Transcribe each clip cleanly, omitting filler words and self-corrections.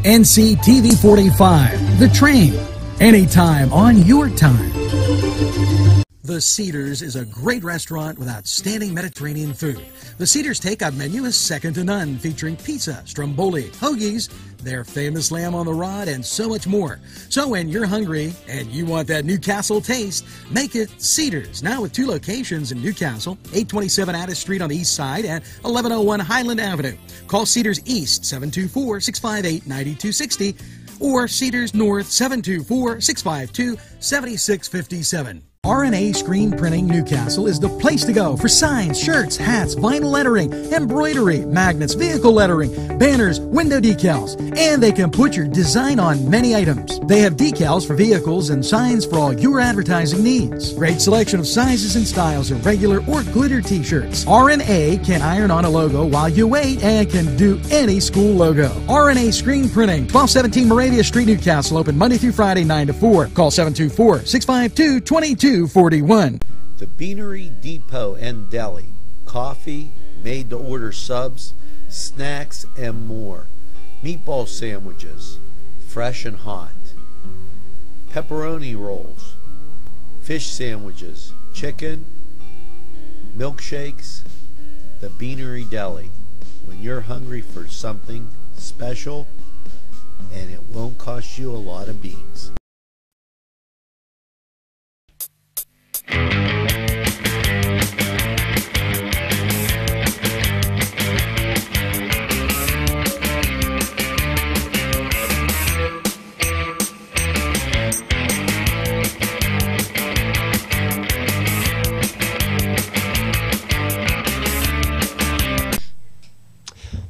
NCTV45, The Train, anytime on your time. The Cedars is a great restaurant with outstanding Mediterranean food. The Cedars takeout menu is second to none, featuring pizza, stromboli, hoagies, their famous lamb on the rod, and so much more. So when you're hungry and you want that Newcastle taste, make it Cedars. Now with 2 locations in Newcastle, 827 Addis Street on the east side and 1101 Highland Avenue. Call Cedars East 724-658-9260 or Cedars North 724-652-7657. R&A Screen Printing Newcastle is the place to go for signs, shirts, hats, vinyl lettering, embroidery, magnets, vehicle lettering, banners, window decals, and they can put your design on many items. They have decals for vehicles and signs for all your advertising needs. Great selection of sizes and styles of regular or glitter t-shirts. R&A can iron on a logo while you wait and can do any school logo. R&A Screen Printing, 1217 Moravia Street, Newcastle, open Monday through Friday 9 to 4. Call 724-652-2241. The Beanery Depot and Deli. Coffee, made-to-order subs, snacks, and more. Meatball sandwiches, fresh and hot. Pepperoni rolls, fish sandwiches, chicken, milkshakes. The Beanery Deli. When you're hungry for something special, and it won't cost you a lot of beans.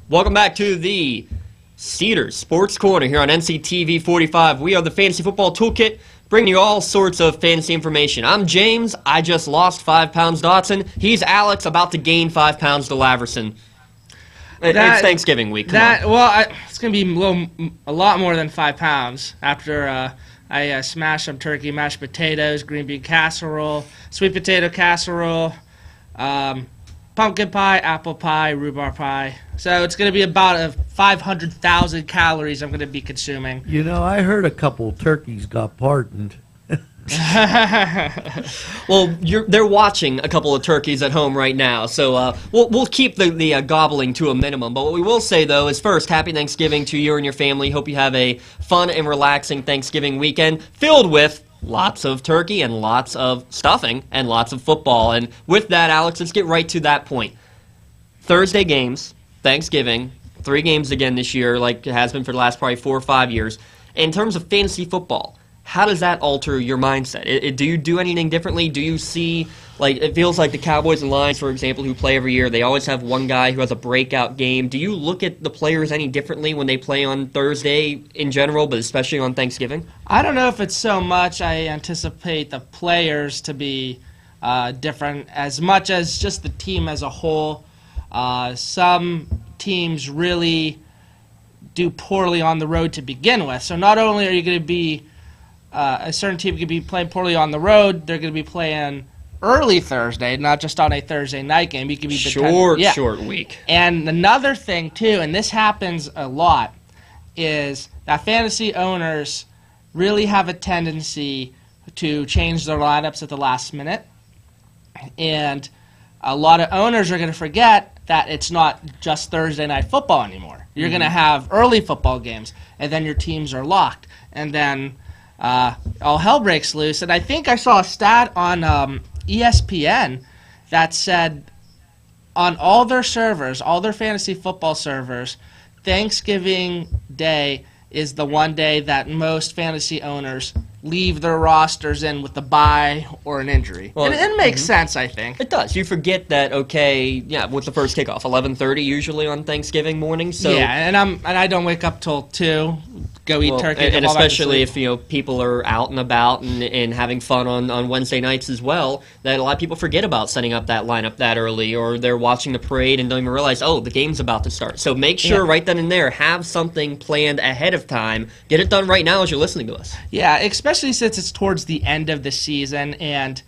Welcome back to the Cedars Sports Corner here on NCTV45. We are the Fantasy Football Toolkit, bringing you all sorts of fantasy information. I'm James. I just lost 5 pounds, Dotson. He's Alex, about to gain 5 pounds to Laverson. It's Thanksgiving week. It's going to be a lot more than 5 pounds after I smashed some turkey, mashed potatoes, green bean casserole, sweet potato casserole, pumpkin pie, apple pie, rhubarb pie. So it's going to be about 500,000 calories I'm going to be consuming. You know, I heard a couple turkeys got pardoned. Well, they're watching a couple of turkeys at home right now, so we'll keep the gobbling to a minimum. But what we will say, though, is first, happy Thanksgiving to you and your family. Hope you have a fun and relaxing Thanksgiving weekend filled with lots of turkey and lots of stuffing and lots of football. And with that, Alex, let's get right to that point. Thursday games, Thanksgiving, 3 games again this year, like it has been for the last probably 4 or 5 years. In terms of fantasy football, how does that alter your mindset? Do you do anything differently? Do you see, like, it feels like the Cowboys and Lions, for example, who play every year, they always have one guy who has a breakout game. Do you look at the players any differently when they play on Thursday in general, but especially on Thanksgiving? I don't know if it's so much I anticipate the players to be different as much as just the team as a whole. Some teams really do poorly on the road to begin with. So not only are you going to be a certain team could be playing poorly on the road, they're going to be playing early Thursday, not just on a Thursday night game. You could be short week. And another thing too, and this happens a lot, is that fantasy owners really have a tendency to change their lineups at the last minute, and a lot of owners are going to forget that it's not just Thursday night football anymore. You're going to have early football games, and then your teams are locked, and then all hell breaks loose. And I think I saw a stat on ESPN that said on all their servers, all their fantasy football servers, Thanksgiving Day is the one day that most fantasy owners leave their rosters in with a bye or an injury. Well, and it makes sense, I think. It does. You forget that, what's the first kickoff? 11:30 usually on Thanksgiving morning. So yeah, and I don't wake up till 2, go eat turkey. And especially if people are out and about and having fun on Wednesday nights as well, that a lot of people forget about setting up that lineup that early, or they're watching the parade and don't even realize, oh, the game's about to start. So make sure right then and there, have something planned ahead of time. Get it done right now as you're listening to us. Yeah, especially since it's towards the end of the season, and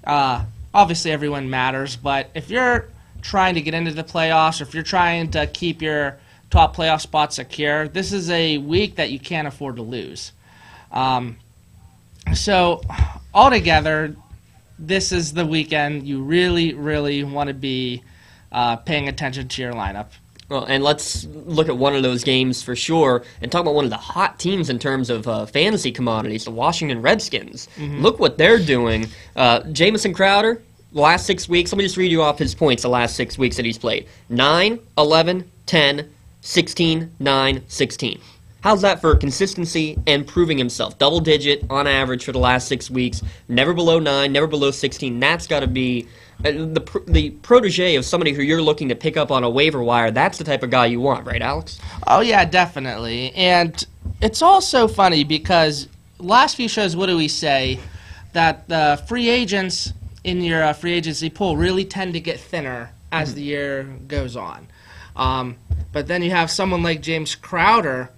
obviously everyone matters, but if you're trying to get into the playoffs, or if you're trying to keep your top playoff spot secure, this is a week that you can't afford to lose. So altogether, this is the weekend you really, really want to be paying attention to your lineup. Well, and let's look at one of those games for sure and talk about one of the hot teams in terms of fantasy commodities, the Washington Redskins. Look what they're doing. Jamison Crowder, the last 6 weeks, let me just read you off his points the last 6 weeks that he's played. 9, 11, 10, 16, 9, 16. How's that for consistency and proving himself? Double digit on average for the last 6 weeks, never below 9, never below 16. That's got to be the protege of somebody who you're looking to pick up on a waiver wire. That's the type of guy you want, right, Alex? Oh, yeah, definitely. And it's also funny because last few shows, what do we say? That the free agents in your free agency pool really tend to get thinner as the year goes on. But then you have someone like James Crowder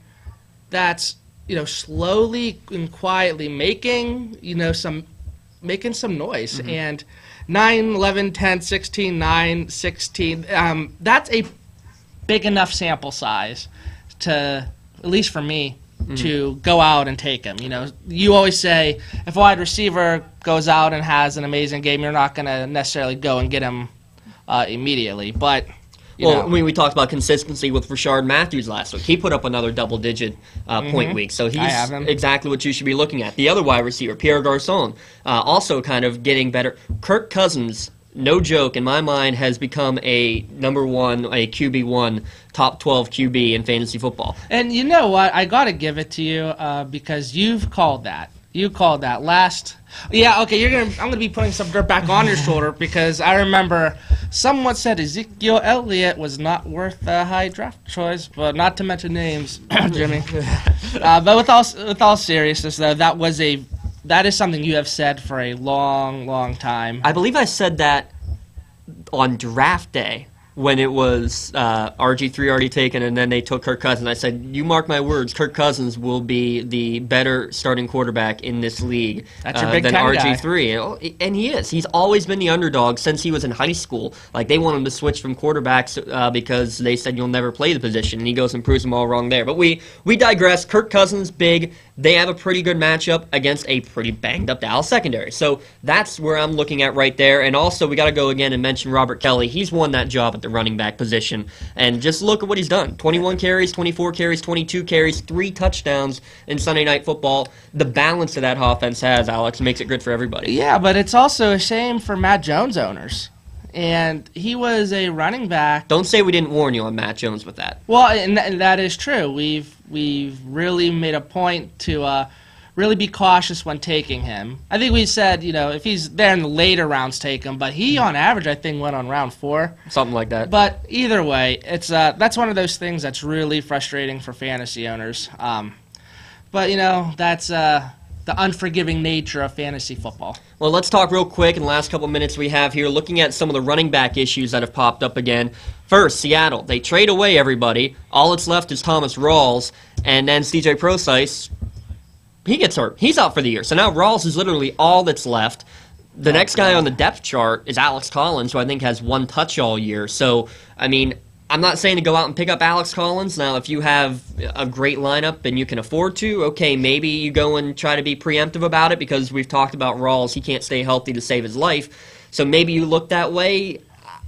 that's, slowly and quietly making some noise. And 9, 11, 10, 16, 9, 16, that's a big enough sample size to, at least for me, to go out and take him. You always say if a wide receiver goes out and has an amazing game, you're not going to necessarily go and get him immediately. But we talked about consistency with Rashard Matthews last week. He put up another double-digit point week, so he's exactly what you should be looking at. The other wide receiver, Pierre Garçon, also kind of getting better. Kirk Cousins, no joke, in my mind, has become a number one, a QB1, top 12 QB in fantasy football. And you know what? I got to give it to you because you've called that. You called that last. Yeah, okay. I'm gonna be putting some dirt back on your shoulder because I remember someone said Ezekiel Elliott was not worth a high draft choice, but not to mention names, Jimmy. But with all seriousness, though, that is something you have said for a long, long time. I believe I said that on draft day when it was RG3 already taken and then they took Kirk Cousins. I said, you mark my words, Kirk Cousins will be the better starting quarterback in this league than RG3. And he is. He's always been the underdog since he was in high school. Like, they want him to switch from quarterbacks because they said you'll never play the position, and he goes and proves them all wrong there. But we digress. Kirk Cousins, big. They have a pretty good matchup against a pretty banged-up Dallas secondary. So that's where I'm looking at right there. And also, we got to go again and mention Robert Kelly. He's won that job at the running back position. And just look at what he's done. 21 carries, 24 carries, 22 carries, 3 touchdowns in Sunday Night Football. The balance that offense has, Alex, makes it good for everybody. Yeah, but it's also a shame for Matt Jones owners. And he was a running back. Don't say we didn't warn you on Matt Jones with that. Well, and that is true. We've really made a point to really be cautious when taking him. I think we said, if he's there in the later rounds, take him. But he, on average, I think went on round 4. Something like that. But either way, it's that's one of those things that's really frustrating for fantasy owners. But, that's the unforgiving nature of fantasy football. Well, let's talk real quick in the last couple minutes we have here, looking at some of the running back issues that have popped up again. First, Seattle. They trade away everybody. All that's left is Thomas Rawls, and then CJ Prosise, he gets hurt. He's out for the year. So now Rawls is literally all that's left. The next guy on the depth chart is Alex Collins, who I think has 1 touch all year. So, I'm not saying to go out and pick up Alex Collins. Now, if you have a great lineup and you can afford to, okay, maybe you go and try to be preemptive about it because we've talked about Rawls. He can't stay healthy to save his life. So maybe you look that way.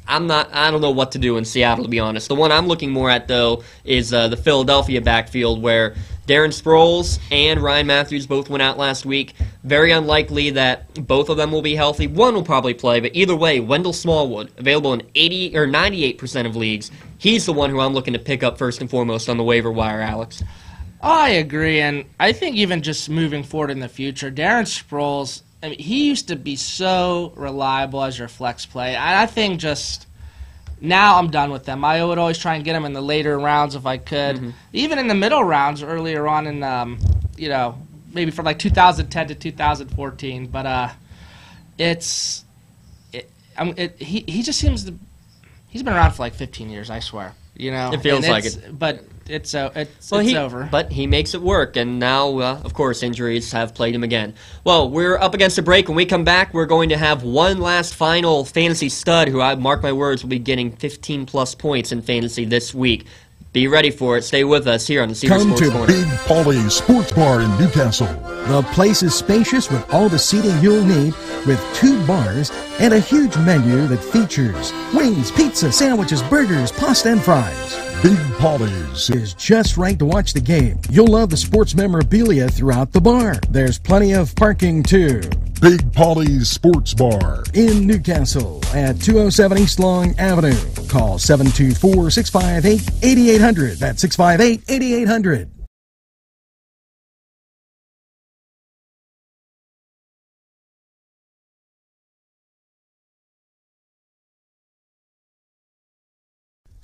I don't know what to do in Seattle, to be honest. The one I'm looking more at, though, is the Philadelphia backfield where Darren Sproles and Ryan Matthews both went out last week. Very unlikely that both of them will be healthy. One will probably play, but either way, Wendell Smallwood, available in 80 or 98% of leagues, he's the one who I'm looking to pick up first and foremost on the waiver wire, Alex. I agree, and I think even just moving forward in the future, Darren Sproles, he used to be so reliable as your flex play. And I think just now I'm done with them. I would always try and get him in the later rounds if I could. Even in the middle rounds earlier on in, maybe from like 2010 to 2014. But he just seems to, he's been around for like 15 years, I swear. It feels like it. But it's over. But he makes it work, and now, of course, injuries have played him again. Well, we're up against a break. When we come back, we're going to have one last final fantasy stud who, I mark my words, will be getting 15-plus points in fantasy this week. Be ready for it. Stay with us here on the Cedars Come Sports to Corner. Big Polly's Sports Bar in Newcastle. The place is spacious with all the seating you'll need, with 2 bars and a huge menu that features wings, pizza, sandwiches, burgers, pasta, and fries. Big Polly's Is just right to watch the game. You'll love the sports memorabilia throughout the bar. There's plenty of parking too. Big Polly's Sports Bar. In Newcastle at 207 East Long Avenue. Call 724-658-8800. That's 658-8800.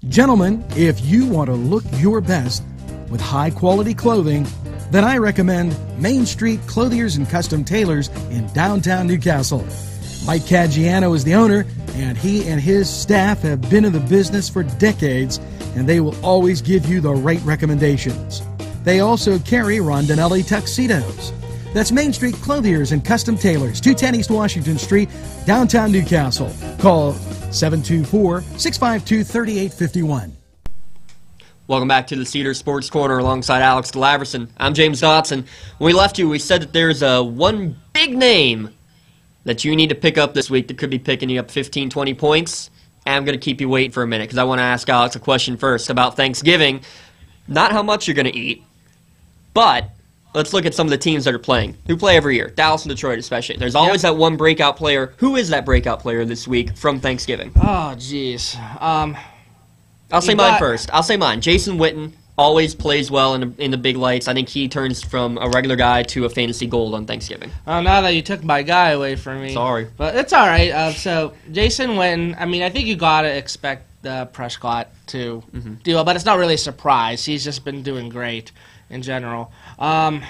Gentlemen, if you want to look your best with high-quality clothing, then I recommend Main Street Clothiers and Custom Tailors in downtown Newcastle. Mike Caggiano is the owner, and he and his staff have been in the business for decades, and they will always give you the right recommendations. They also carry Rondinelli tuxedos. That's Main Street Clothiers and Custom Tailors, 210 East Washington Street, downtown Newcastle. Call 724-652-3851. Welcome back to the Cedars Sports Corner alongside Alex Delaverson. I'm James Dotson. When we left you, we said that there's one big name that you need to pick up this week that could be picking you up 15, 20 points. And I'm going to keep you waiting for a minute because I want to ask Alex a question first about Thanksgiving. Not how much you're going to eat, but let's look at some of the teams that are playing, who play every year, Dallas and Detroit especially. There's always that one breakout player. Who is that breakout player this week from Thanksgiving? Oh, jeez. I'll say mine first. I'll say mine. Jason Witten always plays well in the big lights. I think he turns from a regular guy to a fantasy gold on Thanksgiving. Oh, now that you took my guy away from me. Sorry. But it's all right. So, Jason Witten, I mean, I think you got to expect Prescott to do well, but it's not really a surprise. He's just been doing great in general. I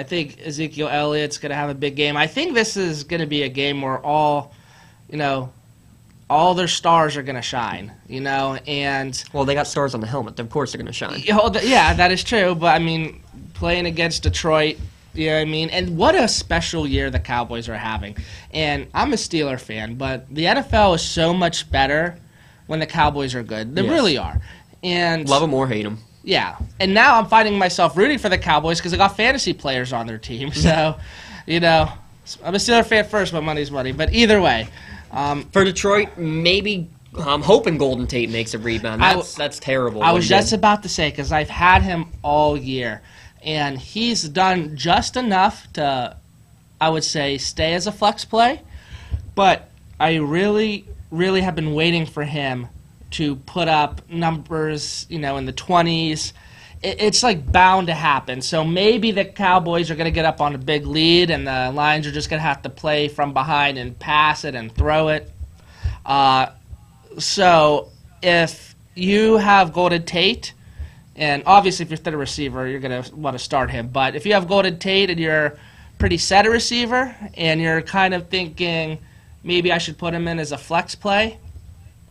think Ezekiel Elliott's going to have a big game. I think this is going to be a game where all their stars are going to shine, and... Well, they got stars on the helmet. Of course they're going to shine. Yeah, that is true, but, I mean, playing against Detroit, you know what I mean? And what a special year the Cowboys are having. And I'm a Steeler fan, but the NFL is so much better when the Cowboys are good. They really are. And love them or hate them. Yeah, and now I'm finding myself rooting for the Cowboys because I got fantasy players on their team. So, I'm a Steeler fan first, but money's money. But either way. For Detroit, maybe I'm hoping Golden Tate makes a rebound. That's terrible. I was just about to say, because I've had him all year, and he's done just enough to, I would say, stay as a flex play. But I really, really have been waiting for him to put up numbers, in the 20s. It's like bound to happen. So maybe the Cowboys are going to get up on a big lead and the Lions are just going to have to play from behind and pass it and throw it. So if you have Golden Tate, and obviously if you're a receiver, you're going to want to start him. But if you have Golden Tate and you're pretty set a receiver and you're kind of thinking maybe I should put him in as a flex play,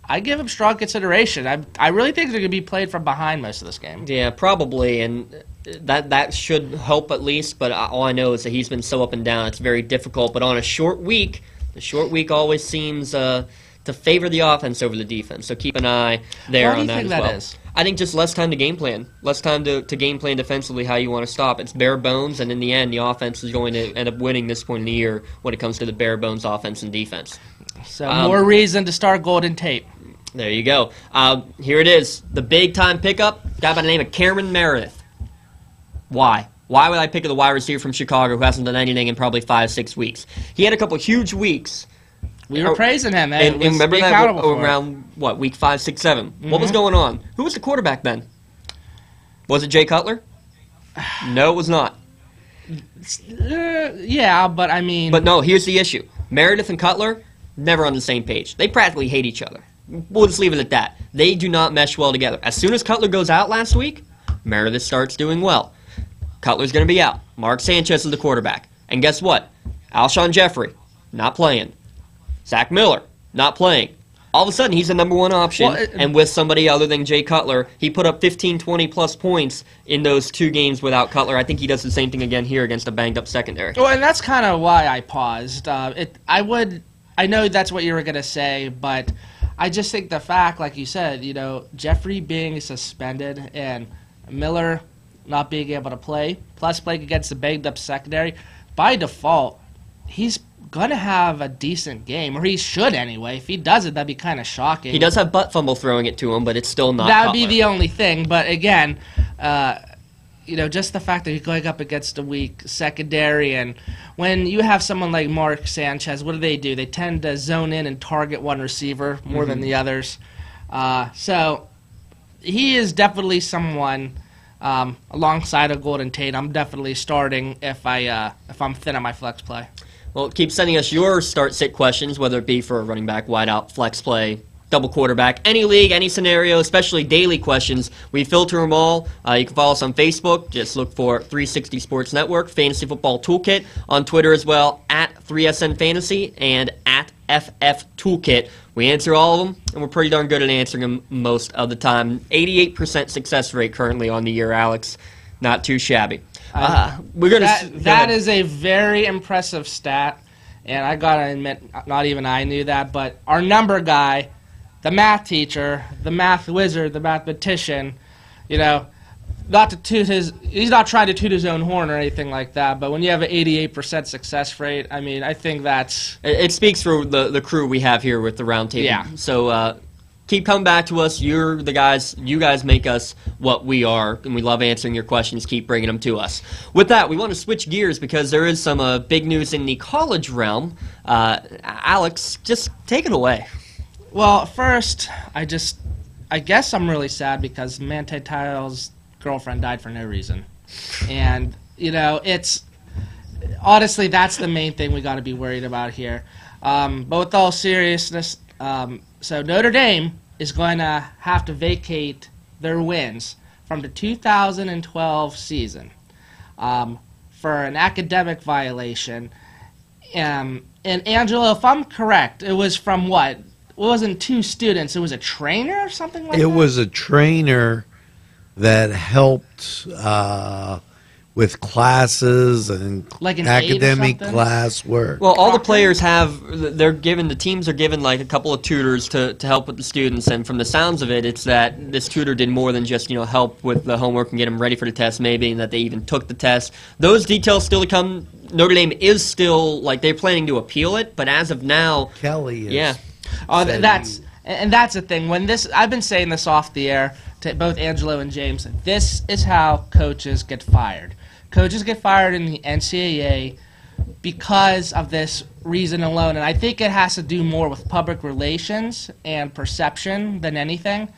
I give him strong consideration. I really think they're going to be played from behind most of this game. Yeah, probably, and that should help at least, but all I know is that he's been so up and down, it's very difficult. But on a short week, the short week always seems to favor the offense over the defense, so keep an eye there on that as well. What do you think that is? I think just less time to game plan. Less time to game plan defensively how you want to stop. It's bare bones, and in the end, the offense is going to end up winning this point in the year when it comes to the bare bones offense and defense. So more reason to start Golden Tate. There you go. Here it is. The big-time pickup, guy by the name of Cameron Meredith. Why? Why would I pick the wide receiver from Chicago who hasn't done anything in probably 5-6 weeks? He had a couple huge weeks. We were praising him, man. And remember that around, week 5, 6, 7? Mm-hmm. What was going on? Who was the quarterback then? Was it Jay Cutler? No, it was not. Yeah, but I mean... But no, here's the issue. Meredith and Cutler, never on the same page. They practically hate each other. We'll just leave it at that. They do not mesh well together. As soon as Cutler goes out last week, Meredith starts doing well. Cutler's going to be out. Mark Sanchez is the quarterback. And guess what? Alshon Jeffrey, not playing. Zach Miller, not playing. All of a sudden, he's the number one option, and with somebody other than Jay Cutler, he put up 15, 20-plus points in those 2 games without Cutler. I think he does the same thing again here against a banged-up secondary. Well, and that's kind of why I paused. I know that's what you were going to say, but I just think the fact, like you said, Jeffrey being suspended and Miller not being able to play, plus playing against the banged-up secondary, by default, he's going to have a decent game, or he should anyway. If he doesn't, that'd be kind of shocking. He does have butt fumble throwing it to him, but it's still not That would be Cutler. the only thing. But again, just the fact that he's going up against a weak secondary, and when you have someone like Mark Sanchez, what do? They tend to zone in and target one receiver more than the others. So he is definitely someone alongside of Golden Tate. I'm definitely starting if I'm thin on my flex play. Well, keep sending us your start-sit questions, whether it be for a running back, wideout, flex play, double quarterback, any league, any scenario, especially daily questions. We filter them all. You can follow us on Facebook. Just look for 360 Sports Network, Fantasy Football Toolkit. On Twitter as well, at 3SN Fantasy and at FF Toolkit. We answer all of them, and we're pretty darn good at answering them most of the time. 88% success rate currently on the year, Alex. Not too shabby. We're gonna. That is a very impressive stat, and I gotta admit, not even I knew that. But our number guy, the math teacher, the math wizard, the mathematician, not to toot he's not trying to toot his own horn or anything like that. But when you have an 88% success rate, I mean, I think that's it speaks for the crew we have here with the round table. Yeah. So. Keep coming back to us. You're the guys. You guys make us what we are, and we love answering your questions. Keep bringing them to us. With that, we want to switch gears because there is some big news in the college realm. Alex, just take it away. Well, first, I guess I'm really sad because Manti Te'o's girlfriend died for no reason, and it's honestly that's the main thing we got to be worried about here. But with all seriousness. So Notre Dame is going to have to vacate their wins from the 2012 season for an academic violation. And Angelo, if I'm correct, it was from what? It wasn't 2 students. It was a trainer or something like that? It was a trainer that helped with classes and Like an aide or academic something? classwork. Well, all the players the teams are given like a couple of tutors to help with the students, and from the sounds of it, it's that this tutor did more than just help with the homework and get them ready for the test, maybe, and that they even took the test. Those details still to come. Notre Dame is still they're planning to appeal it, but as of now, Kelly is. yeah. That's the thing. I've been saying this off the air to both Angelo and James. This is how coaches get fired. Coaches get fired in the NCAA because of this reason alone, and I think it has to do more with public relations and perception than anything.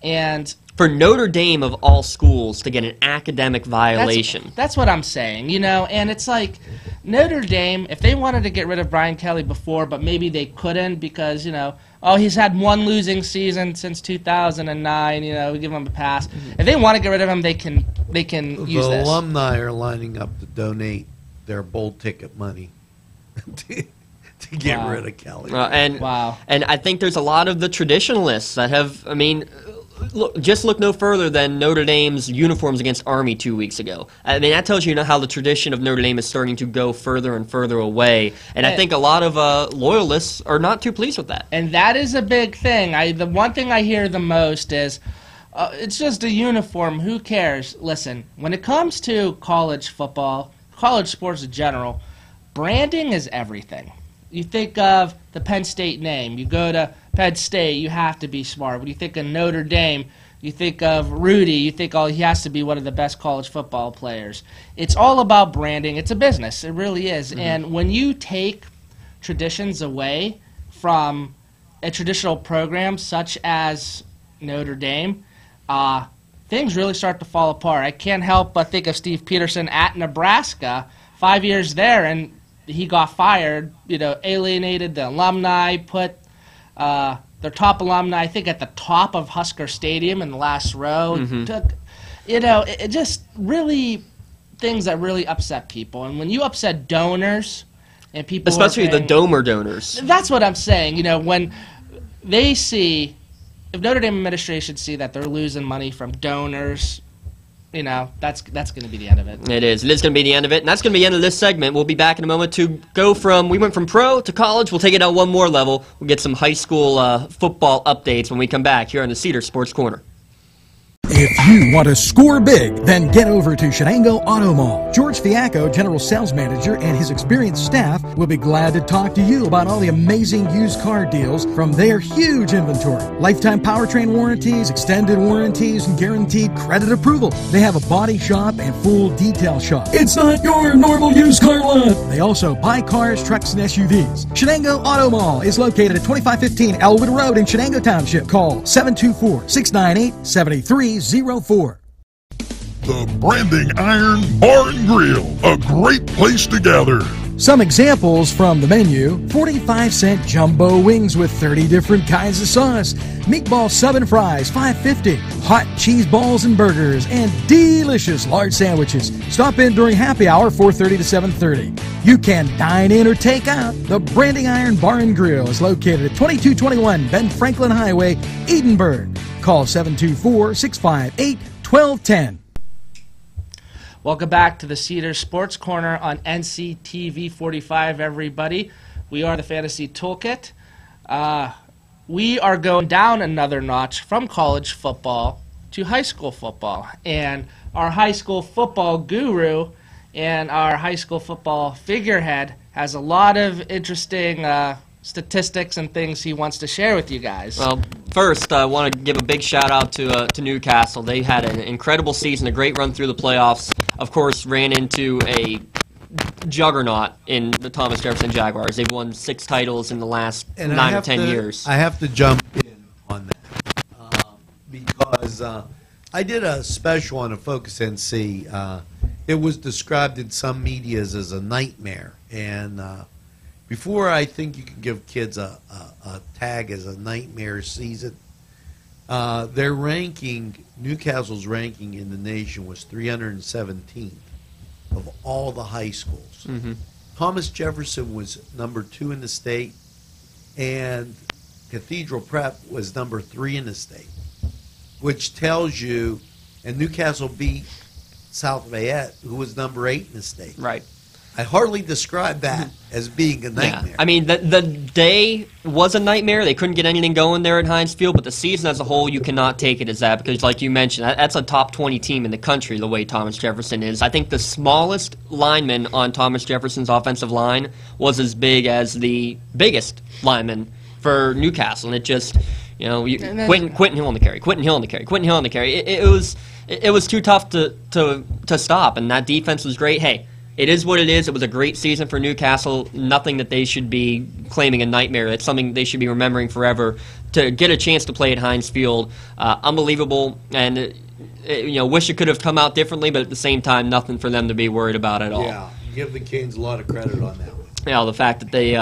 And for Notre Dame of all schools to get an academic violation. That's what I'm saying, and it's like Notre Dame, if they wanted to get rid of Brian Kelly before, but maybe they couldn't because, he's had one losing season since 2009, we give him a pass. If they want to get rid of him, they can use The this. alumni are lining up to donate their bowl ticket money to get Wow. rid of Kelly. Wow. And I think there's a lot of the traditionalists that have, look no further than Notre Dame's uniforms against Army 2 weeks ago. That tells you how the tradition of Notre Dame is starting to go further and further away. And I think a lot of loyalists are not too pleased with that. And that is a big thing. The one thing I hear the most is, it's just a uniform. Who cares? Listen, when it comes to college football, college sports in general, branding is everything. You think of the Penn State name. You go to Penn State, you have to be smart. When you think of Notre Dame, you think of Rudy, you think, he has to be one of the best college football players. It's all about branding. It's a business. It really is. Mm-hmm. And when you take traditions away from a traditional program such as Notre Dame, things really start to fall apart. I can't help but think of Steve Peterson at Nebraska, 5 years there, and he got fired, alienated the alumni, put their top alumni, I think, at the top of Husker Stadium in the last row. Mm-hmm. It just really things that really upset people. And when you upset donors and people, especially the Domer donors, that's what I'm saying. When they see, if Notre Dame administration see that they're losing money from donors, that's going to be the end of it. It is. It is going to be the end of it, and that's going to be the end of this segment. We'll be back in a moment to go we went from pro to college. We'll take it down one more level. We'll get some high school football updates when we come back here on the Cedars Sports Corner. If you want to score big, then get over to Shenango Auto Mall. George Fiacco, General Sales Manager, and his experienced staff will be glad to talk to you about all the amazing used car deals from their huge inventory. Lifetime powertrain warranties, extended warranties, and guaranteed credit approval. They have a body shop and full detail shop. It's not your normal used car lot. They also buy cars, trucks, and SUVs. Shenango Auto Mall is located at 2515 Elwood Road in Shenango Township. Call 724-698-7304. The Branding Iron Bar and Grill, a great place to gather. Some examples from the menu: 45-cent jumbo wings with 30 different kinds of sauce, meatball sub and fries, $5.50, hot cheese balls and burgers, and delicious large sandwiches. Stop in during happy hour, 4:30 to 7:30. You can dine in or take out. The Branding Iron Bar and Grill is located at 2221 Ben Franklin Highway, Edinburgh. Call 724-658-1210. Welcome back to the Cedars Sports Corner on NCTV45, everybody. We are the Fantasy Toolkit. We are going down another notch from college football to high school football. And our high school football guru and our high school football figurehead has a lot of interesting statistics and things he wants to share with you guys. Well, first, I want to give a big shout-out to Newcastle. They had an incredible season, a great run through the playoffs. Of course, ran into a juggernaut in the Thomas Jefferson Jaguars. They've won 6 titles in the last 9 or 10 years. I have to jump in on that because I did a special on a Focus NC. It was described in some medias as a nightmare, and before I think you can give kids a tag as a nightmare season, their ranking, Newcastle's ranking in the nation was 317th of all the high schools. Mm-hmm. Thomas Jefferson was number 2 in the state, and Cathedral Prep was number 3 in the state, which tells you, and Newcastle beat South Fayette, who was number 8 in the state. Right. I hardly describe that as being a nightmare. Yeah. I mean, the day was a nightmare. They couldn't get anything going there at Heinz Field, but the season as a whole, you cannot take it as that because, like you mentioned, that's a top 20 team in the country, the way Thomas Jefferson is. I think the smallest lineman on Thomas Jefferson's offensive line was as big as the biggest lineman for Newcastle, and it just, Quentin Hill on the carry, Quentin Hill on the carry, Quentin Hill on the carry. It was too tough to stop, and that defense was great. Hey, it is what it is. It was a great season for Newcastle. Nothing that they should be claiming a nightmare. It's something they should be remembering forever. To get a chance to play at Heinz Field, unbelievable. And wish it could have come out differently, but at the same time, nothing for them to be worried about at all. Yeah, give the Canes a lot of credit on that one. The fact that they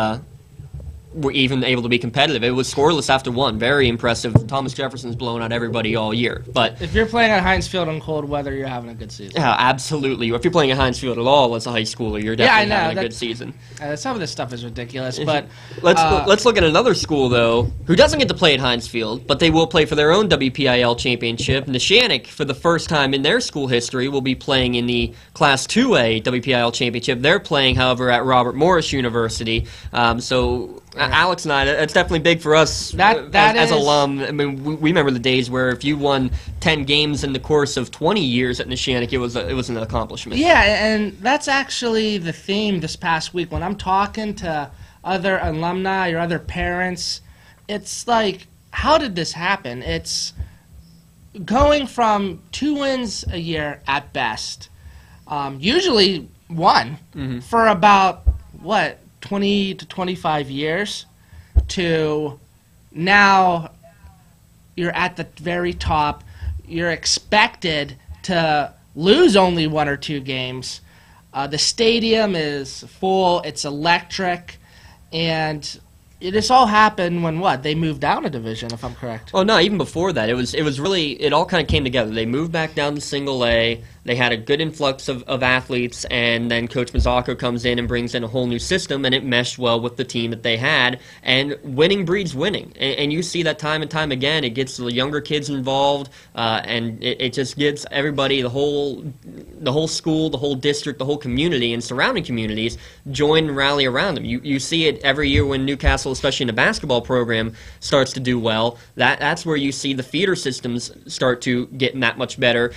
were even able to be competitive. It was scoreless after 1. Very impressive. Thomas Jefferson's blown out everybody all year. But if you're playing at Heinz Field in cold weather, you're having a good season. Yeah, absolutely. If you're playing at Heinz Field at all as a high schooler, you're definitely having a good season. Some of this stuff is ridiculous. But let's look at another school, though, who doesn't get to play at Heinz Field, but they will play for their own WPIL championship. Neshannock, for the first time in their school history, will be playing in the Class 2A WPIL championship. They're playing, however, at Robert Morris University. Alex and I, that's definitely big for us as alum. I mean, we remember the days where if you won 10 games in the course of 20 years at Neshannock, it was an accomplishment. Yeah, and that's actually the theme this past week. When I'm talking to other alumni or other parents, it's like, how did this happen? It's going from 2 wins a year at best, usually 1, for about, 20 to 25 years, to now you're at the very top. You're expected to lose only 1 or 2 games. The stadium is full. It's electric. And this all happened when what? They moved down a division, if I'm correct. Oh no, even before that, it was really, it all kind of came together. They moved back down to single A. They had a good influx of athletes, and then Coach Mazzocco comes in and brings in a whole new system, and it meshed well with the team that they had. And winning breeds winning, and you see that time and time again. It gets the younger kids involved, and it just gets everybody, the whole school, the whole district, the whole community, and surrounding communities join and rally around them. You see it every year when Newcastle, especially in the basketball program, starts to do well. That's where you see the feeder systems start to get that much better.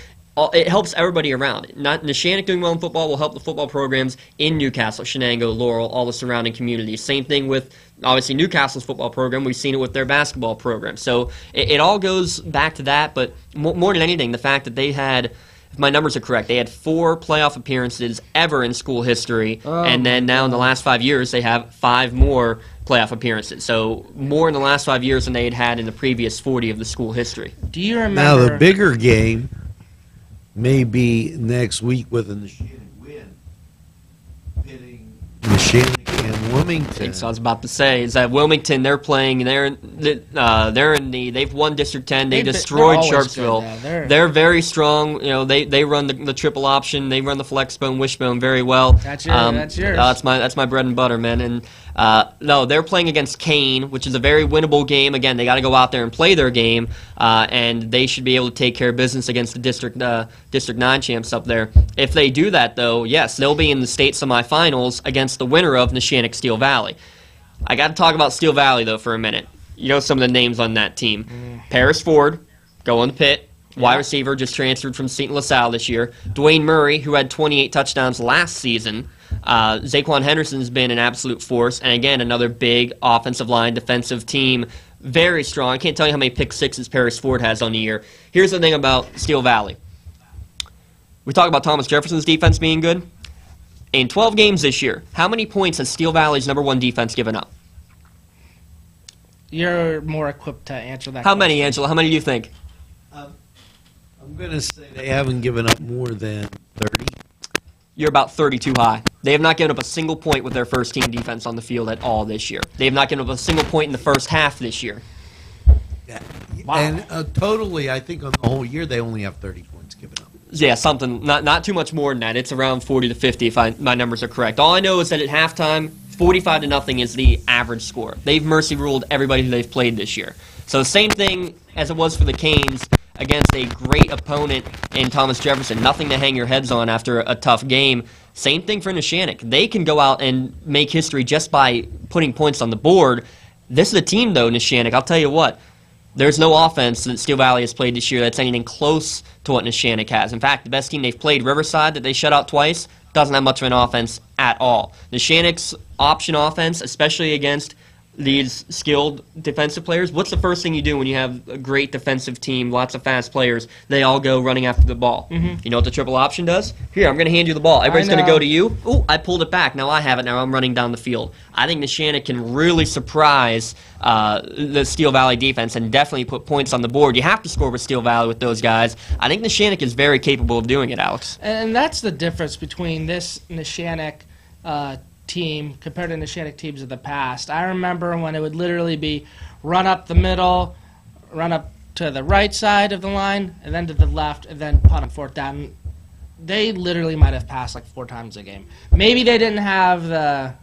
It helps everybody around. Not Neshannock doing well in football will help the football programs in Newcastle, Shenango, Laurel, all the surrounding communities. Same thing with, obviously, Newcastle's football program. We've seen it with their basketball program. So it all goes back to that, but more than anything, the fact that they had, if my numbers are correct, they had 4 playoff appearances ever in school history, and then now in the last 5 years, they have 5 more playoff appearances. So more in the last 5 years than they had in the previous 40 of the school history. Do you remember? Now, the bigger game may be next week with a Neshannock win, pitting Neshannock and Wilmington. So I was about to say is that Wilmington, they're playing, they've won District 10. They destroyed Sharpsville. They're very strong. You know, they run the triple option. They run the flex bone, wishbone very well. That's yours. That's my bread and butter, man. And no, they're playing against Kane, which is a very winnable game. Again, they got to go out there and play their game, and they should be able to take care of business against the District 9 champs up there. If they do that, though, yes, they'll be in the state semifinals against the winner of Neshannock Steel Valley. I got to talk about Steel Valley, though, for a minute. You know some of the names on that team. Paris Ford, going to Pitt. Wide receiver, just transferred from St. LaSalle this year. Dwayne Murray, who had 28 touchdowns last season. Zaquan Henderson's been an absolute force. And again, another big offensive line, defensive team. Very strong. I can't tell you how many pick sixes Paris Ford has on the year. Here's the thing about Steel Valley. We talk about Thomas Jefferson's defense being good. In 12 games this year, how many points has Steel Valley's #1 defense given up? You're more equipped to answer that How question. many, Angela? How many do you think? I'm going to say they haven't given up more than 30. You're about 32 high. They have not given up a single point with their first team defense on the field at all this year. They have not given up a single point in the first half this year. Yeah. Wow. And totally, I think on the whole year, they only have 30 points given up. Yeah, something, not too much more than that. It's around 40 to 50 if my numbers are correct. All I know is that at halftime, 45-0 is the average score. They've mercy ruled everybody who they've played this year. So same thing as it was for the Canes against a great opponent in Thomas Jefferson. Nothing to hang your heads on after a tough game. Same thing for Neshannock. They can go out and make history just by putting points on the board. This is a team, though, Neshannock. I'll tell you what. There's no offense that Steel Valley has played this year that's anything close to what Neshannock has. In fact, the best team they've played, Riverside, that they shut out twice, doesn't have much of an offense at all. Neshannock's option offense, especially against these skilled defensive players, what's the first thing you do when you have a great defensive team, lots of fast players? They all go running after the ball. You know what the triple option does? Here, I'm going to hand you the ball. Everybody's going to go to you. Oh, I pulled it back. Now I have it. Now I'm running down the field. I think Neshannock can really surprise the Steel Valley defense and definitely put points on the board. You have to score with Steel Valley with those guys. I think Neshannock is very capable of doing it, Alex. And that's the difference between this Neshannock team compared to Neshannock teams of the past. I remember when it would literally be run up the middle, run up to the right side of the line, and then to the left, and then punt on fourth down. They literally might have passed like 4 times a game. Maybe they didn't have the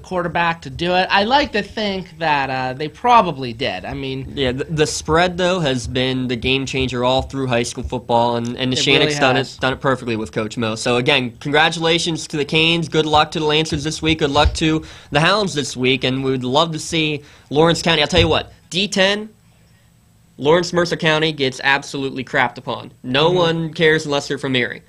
quarterback to do it. I like to think that they probably did. I mean, yeah, the spread though has been the game changer all through high school football, and Neshannock's really done it perfectly with Coach Mo. So again, congratulations to the Canes. Good luck to the Lancers this week. Good luck to the Hounds this week, and we would love to see Lawrence County. I'll tell you what, D10. Lawrence Mercer County gets absolutely crapped upon. No one cares unless they're from Erie.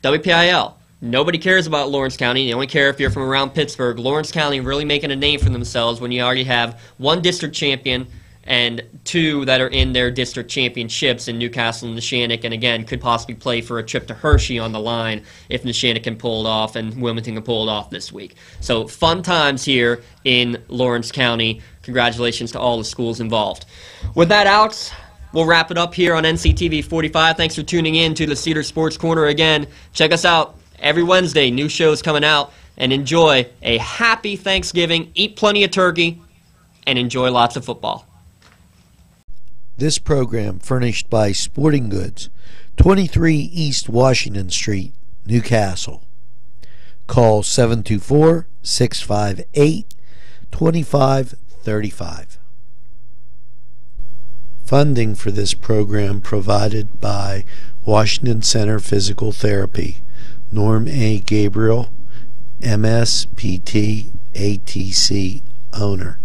WPIL. Nobody cares about Lawrence County. They only care if you're from around Pittsburgh. Lawrence County really making a name for themselves when you already have 1 district champion and 2 that are in their district championships in Newcastle and Neshannock, and again, could possibly play for a trip to Hershey on the line if Neshannock can pull it off and Wilmington can pull it off this week. So fun times here in Lawrence County. Congratulations to all the schools involved. With that, Alex, we'll wrap it up here on NCTV 45. Thanks for tuning in to the Cedars Sports Corner again. Check us out every Wednesday. New shows coming out. And enjoy a happy Thanksgiving. Eat plenty of turkey. and enjoy lots of football. This program furnished by Sporting Goods, 23 East Washington Street, Newcastle. Call 724-658-2535. Funding for this program provided by Washington Center Physical Therapy, Norm A. Gabriel, MSPT, ATC owner.